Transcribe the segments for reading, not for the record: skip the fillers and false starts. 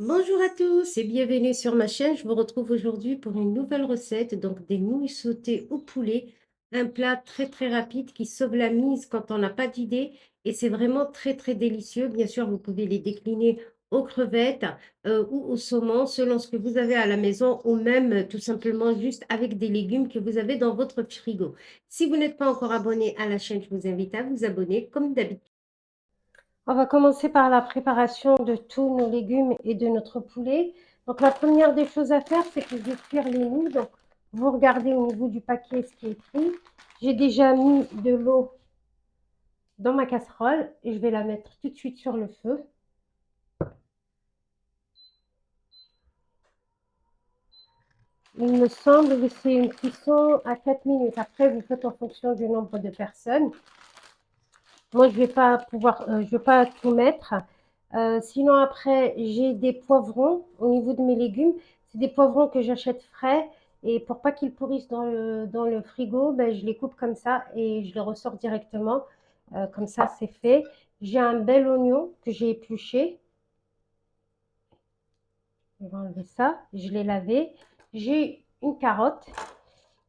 Bonjour à tous et bienvenue sur ma chaîne. Je vous retrouve aujourd'hui pour une nouvelle recette, donc des nouilles sautées au poulet, un plat très rapide qui sauve la mise quand on n'a pas d'idée et c'est vraiment très délicieux. Bien sûr, vous pouvez les décliner aux crevettes ou au saumon selon ce que vous avez à la maison ou même tout simplement juste avec des légumes que vous avez dans votre frigo. Si vous n'êtes pas encore abonné à la chaîne, je vous invite à vous abonner comme d'habitude. On va commencer par la préparation de tous nos légumes et de notre poulet. Donc la première des choses à faire, c'est que je vais cuire les nouilles. Donc vous regardez au niveau du paquet ce qui est écrit. J'ai déjà mis de l'eau dans ma casserole et je vais la mettre tout de suite sur le feu. Il me semble que c'est une cuisson à 4 minutes. Après, vous faites en fonction du nombre de personnes. Moi, je vais pas tout mettre. Sinon, après, j'ai des poivrons au niveau de mes légumes. C'est des poivrons que j'achète frais. Et pour pas qu'ils pourrissent dans le frigo, ben, je les coupe comme ça et je les ressors directement. Comme ça, c'est fait. J'ai un bel oignon que j'ai épluché. Je vais enlever ça. Je l'ai lavé. J'ai une carotte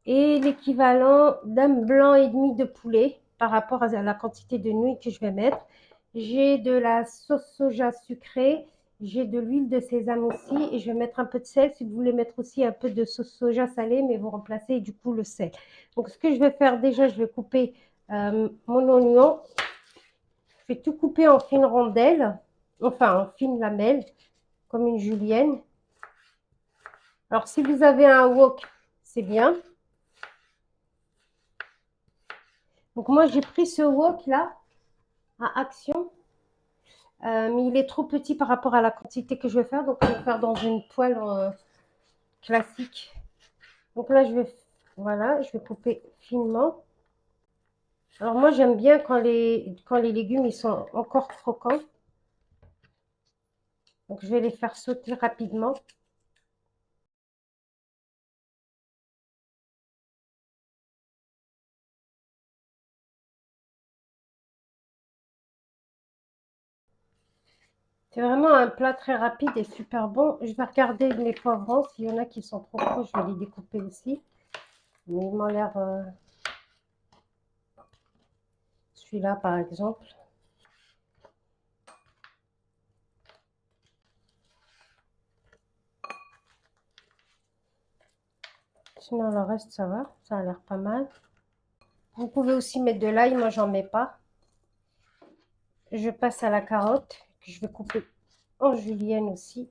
et l'équivalent d'un blanc et demi de poulet par rapport à la quantité de nouilles que je vais mettre. J'ai de la sauce soja sucrée, j'ai de l'huile de sésame aussi et je vais mettre un peu de sel si vous voulez mettre aussi un peu de sauce soja salée, mais vous remplacez du coup le sel. Donc ce que je vais faire déjà, je vais couper mon oignon. Je vais tout couper en fines rondelles, enfin en fines lamelles, comme une julienne. Alors si vous avez un wok, c'est bien. Donc moi j'ai pris ce wok là à action. Mais il est trop petit par rapport à la quantité que je vais faire. Donc, je vais faire dans une poêle classique. Donc là, voilà, je vais couper finement. Alors moi, j'aime bien quand les légumes ils sont encore croquants. Donc, je vais les faire sauter rapidement. C'est vraiment un plat très rapide et super bon. Je vais regarder mes poivrons. S'il y en a qui sont trop gros, je vais les découper aussi. Mais ils m'ont l'air... celui-là, par exemple. Sinon, le reste, ça va. Ça a l'air pas mal. Vous pouvez aussi mettre de l'ail. Moi, j'en mets pas. Je passe à la carotte que je vais couper en julienne aussi.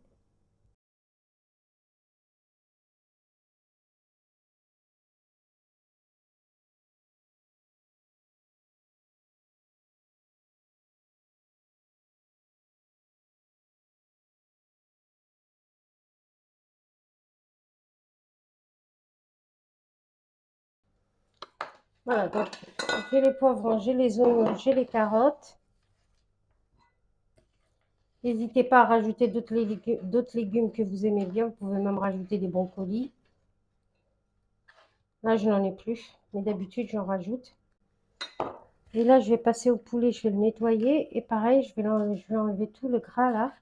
Voilà, donc j'ai les poivrons, j'ai les oignons, j'ai les carottes. N'hésitez pas à rajouter d'autres légumes que vous aimez bien. Vous pouvez même rajouter des brocolis. Là, je n'en ai plus, mais d'habitude, j'en rajoute. Et là, je vais passer au poulet, je vais le nettoyer. Et pareil, je vais enlever tout le gras là.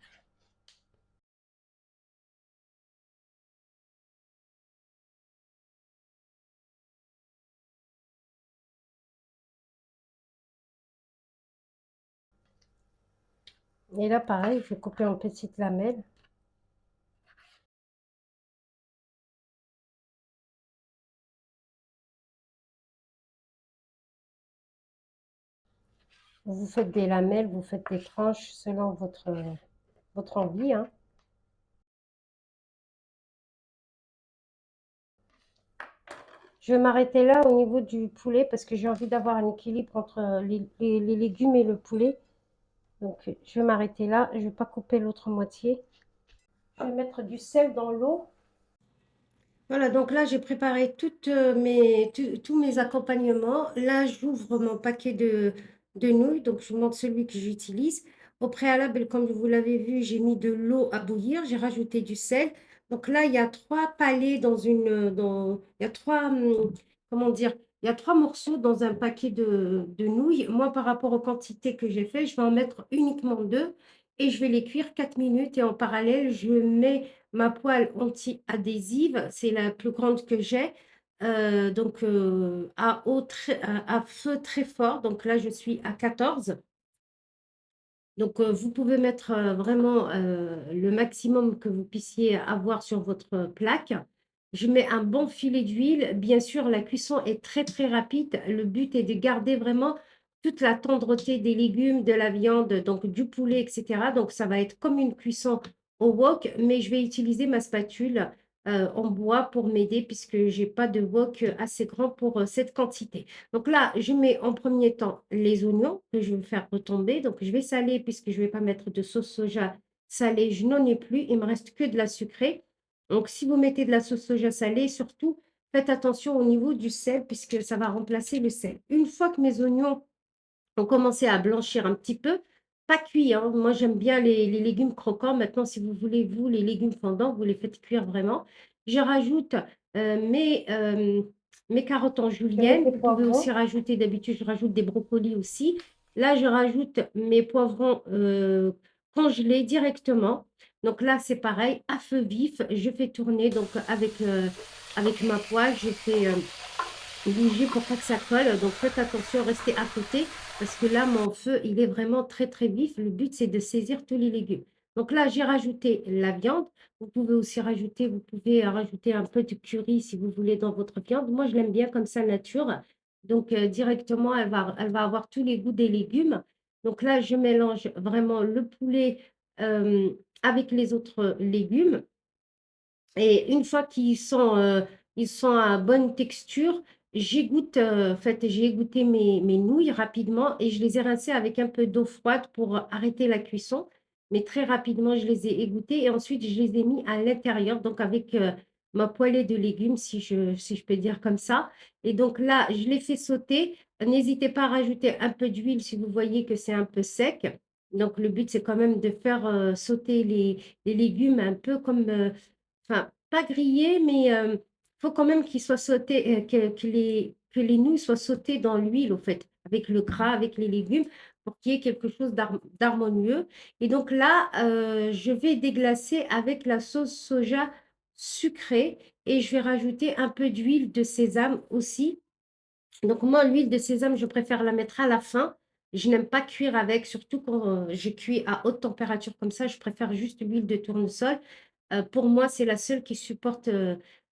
Et là, pareil, je vais couper en petites lamelles. Vous faites des lamelles, vous faites des tranches selon votre envie, hein. Je vais m'arrêter là au niveau du poulet parce que j'ai envie d'avoir un équilibre entre les légumes et le poulet. Donc, je vais m'arrêter là. Je ne vais pas couper l'autre moitié. Je vais mettre du sel dans l'eau. Voilà, donc là, j'ai préparé tous mes accompagnements. Là, j'ouvre mon paquet de nouilles. Donc, je vous montre celui que j'utilise. Au préalable, comme vous l'avez vu, j'ai mis de l'eau à bouillir. J'ai rajouté du sel. Donc là, il y a trois palets il y a comment dire, il y a trois morceaux dans un paquet de nouilles. Moi, par rapport aux quantités que j'ai fait, je vais en mettre uniquement deux. et je vais les cuire 4 minutes et en parallèle, je mets ma poêle anti-adhésive, c'est la plus grande que j'ai, donc à feu très fort, donc là, je suis à 14. Donc, vous pouvez mettre, vraiment, le maximum que vous puissiez avoir sur votre plaque. Je mets un bon filet d'huile. Bien sûr, la cuisson est très, très rapide. Le but est de garder vraiment toute la tendreté des légumes, de la viande, donc du poulet et cetera. Donc ça va être comme une cuisson au wok, mais je vais utiliser ma spatule, en bois pour m'aider puisque j'ai pas de wok, assez grand pour, cette quantité. Donc là, je mets en premier temps les oignons que je vais faire retomber. Donc je vais saler puisque je ne vais pas mettre de sauce soja salée, je n'en ai plus, il me reste que de la sucrée. Donc si vous mettez de la sauce soja salée, surtout faites attention au niveau du sel puisque ça va remplacer le sel. Une fois que mes oignons ont commencé à blanchir un petit peu, pas cuits, hein. Moi, j'aime bien les légumes croquants. Maintenant, si vous voulez, vous, les légumes fondants, vous les faites cuire vraiment. Je rajoute mes carottes en Je vais mettre julienne. les Vous pouvez aussi poivrons. rajouter, d'habitude, je rajoute des brocolis aussi. Là, je rajoute mes poivrons congelés directement. Donc là, c'est pareil, à feu vif. Je fais tourner donc avec ma poêle. Je fais bouger pour pas que ça colle. Donc faites attention, restez à côté parce que là, mon feu, il est vraiment très très vif. Le but, c'est de saisir tous les légumes. Donc là, j'ai rajouté la viande. Vous pouvez rajouter un peu de curry si vous voulez dans votre viande. Moi, je l'aime bien comme ça, nature. Donc directement, elle va avoir tous les goûts des légumes. Donc là, je mélange vraiment le poulet euh, avec les autres légumes. Et une fois ils sont à bonne texture, j'égoutte, en fait, j'ai égoutté mes nouilles rapidement et je les ai rincées avec un peu d'eau froide pour arrêter la cuisson. Mais très rapidement, je les ai égouttées et ensuite, je les ai mis à l'intérieur, donc avec ma poêlée de légumes, si je peux dire comme ça. Et donc là, je les fais sauter. N'hésitez pas à rajouter un peu d'huile si vous voyez que c'est un peu sec. Donc, le but, c'est quand même de faire sauter les légumes un peu comme enfin, pas grillé, mais il faut quand même qu'ils soient sautés, que les nouilles soient sautées dans l'huile, au fait, avec le gras, avec les légumes, pour qu'il y ait quelque chose d'harmonieux. Et donc là, je vais déglacer avec la sauce soja sucrée et je vais rajouter un peu d'huile de sésame aussi. Donc moi, l'huile de sésame, je préfère la mettre à la fin. Je n'aime pas cuire avec, surtout quand je cuis à haute température comme ça. Je préfère juste l'huile de tournesol. Pour moi, c'est la seule qui supporte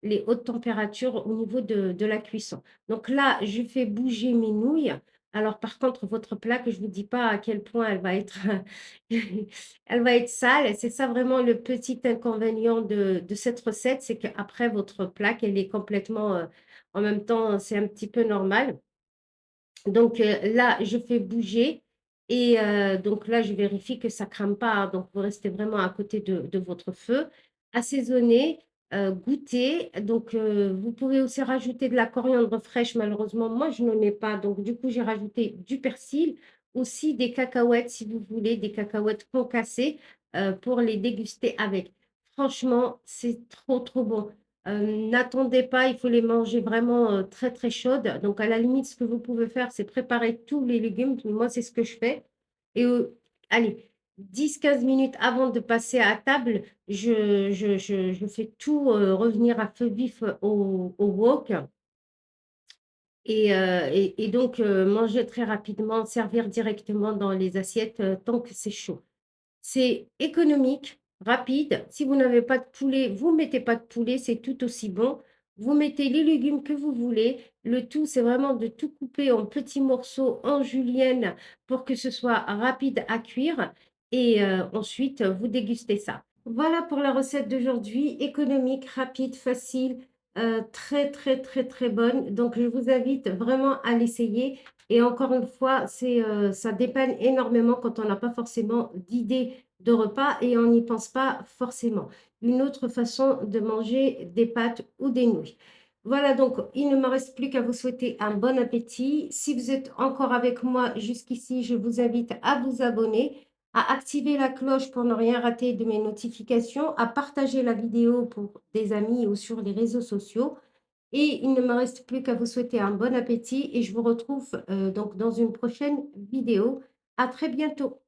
les hautes températures au niveau de la cuisson. Donc là, je fais bouger mes nouilles. Alors par contre, votre plaque, je ne vous dis pas à quel point elle va être, elle va être sale. C'est ça vraiment le petit inconvénient de cette recette, c'est qu'après, votre plaque, elle est complètement en même temps, c'est un petit peu normal. Donc là, je fais bouger et donc là, je vérifie que ça crame pas, hein. Donc vous restez vraiment à côté de votre feu. Assaisonner, goûter. Donc vous pouvez aussi rajouter de la coriandre fraîche. Malheureusement, moi, je n'en ai pas. Donc du coup, j'ai rajouté du persil, aussi des cacahuètes si vous voulez, des cacahuètes concassées pour les déguster avec. Franchement, c'est trop, trop bon. N'attendez pas, il faut les manger vraiment très très chaudes. Donc à la limite, ce que vous pouvez faire, c'est préparer tous les légumes. Moi, c'est ce que je fais. Et allez, 10 15 minutes avant de passer à table, je fais tout revenir à feu vif au wok. Et donc manger très rapidement, servir directement dans les assiettes tant que c'est chaud. C'est économique, rapide. Si vous n'avez pas de poulet, vous mettez pas de poulet, c'est tout aussi bon. Vous mettez les légumes que vous voulez. Le tout, c'est vraiment de tout couper en petits morceaux, en julienne, pour que ce soit rapide à cuire. Et ensuite, vous dégustez ça. Voilà pour la recette d'aujourd'hui. Économique, rapide, facile, très, très, très, très bonne. Donc, je vous invite vraiment à l'essayer. Et encore une fois, ça dépanne énormément quand on n'a pas forcément d'idée de repas et on n'y pense pas forcément. Une autre façon de manger des pâtes ou des nouilles. Voilà, donc il ne me reste plus qu'à vous souhaiter un bon appétit. Si vous êtes encore avec moi jusqu'ici, je vous invite à vous abonner, à activer la cloche pour ne rien rater de mes notifications, à partager la vidéo pour des amis ou sur les réseaux sociaux. Et il ne me reste plus qu'à vous souhaiter un bon appétit et je vous retrouve donc dans une prochaine vidéo. À très bientôt.